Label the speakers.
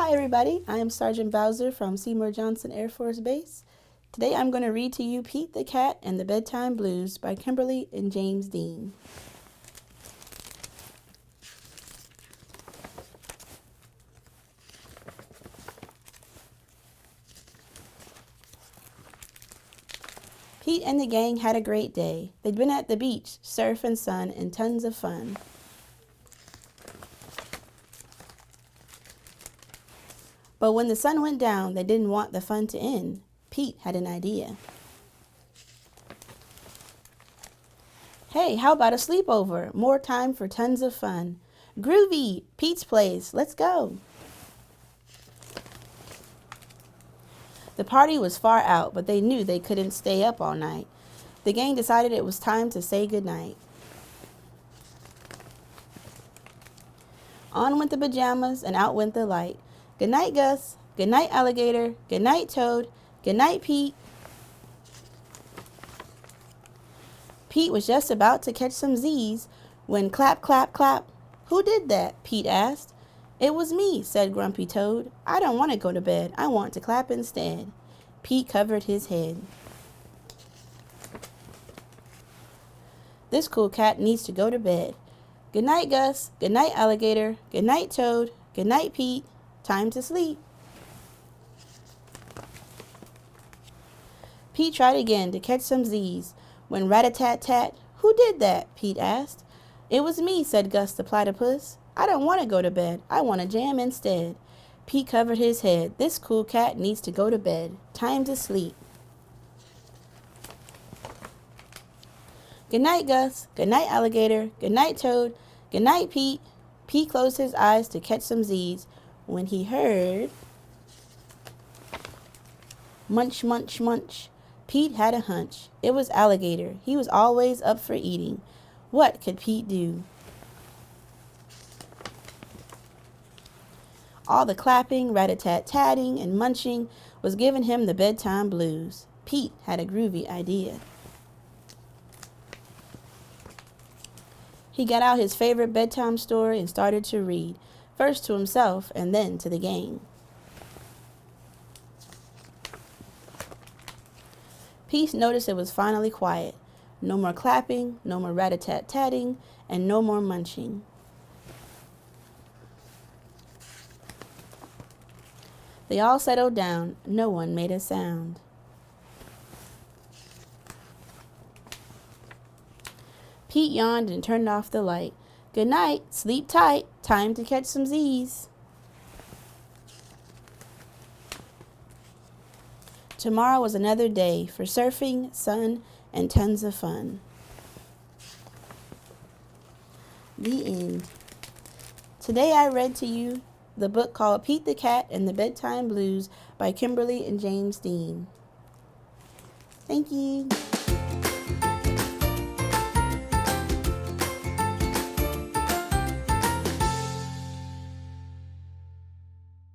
Speaker 1: Hi everybody, I am Sergeant Bowser from Seymour Johnson Air Force Base. Today I'm going to read to you Pete the Cat and the Bedtime Blues by Kimberly and James Dean. Pete and the gang had a great day. They'd been at the beach, surf and sun, and tons of fun. But when the sun went down, they didn't want the fun to end. Pete had an idea. Hey, how about a sleepover? More time for tons of fun. Groovy! Pete's place, let's go! The party was far out, but they knew they couldn't stay up all night. The gang decided it was time to say goodnight. On went the pajamas and out went the light. Good night, Gus. Good night, Alligator. Good night, Toad. Good night, Pete. Pete was just about to catch some Z's when clap, clap, clap. Who did that? Pete asked. It was me, said Grumpy Toad. I don't want to go to bed. I want to clap instead. Pete covered his head. This cool cat needs to go to bed. Good night, Gus. Good night, Alligator. Good night, Toad. Good night, Pete. Time to sleep. Pete tried again to catch some Z's when rat-a-tat-tat. Who did that? Pete asked. It was me, said Gus the Platypus. I don't want to go to bed. I want to jam instead. Pete covered his head. This cool cat needs to go to bed. Time to sleep. Good night, Gus. Good night, Alligator. Good night, Toad. Good night, Pete. Pete closed his eyes to catch some Z's when he heard munch, munch, munch. Pete had a hunch. It was Alligator. He was always up for eating. What could Pete do? All the clapping, rat-a-tat-tatting, and munching was giving him the bedtime blues. Pete had a groovy idea. He got out his favorite bedtime story and started to read, first to himself and then to the gang. Pete noticed it was finally quiet. No more clapping, no more rat-a-tat-tatting, and no more munching. They all settled down. No one made a sound. Pete yawned and turned off the light. Good night, sleep tight, time to catch some Z's. Tomorrow was another day for surfing, sun, and tons of fun. The end. Today I read to you the book called Pete the Cat and the Bedtime Blues by Kimberly and James Dean. Thank you.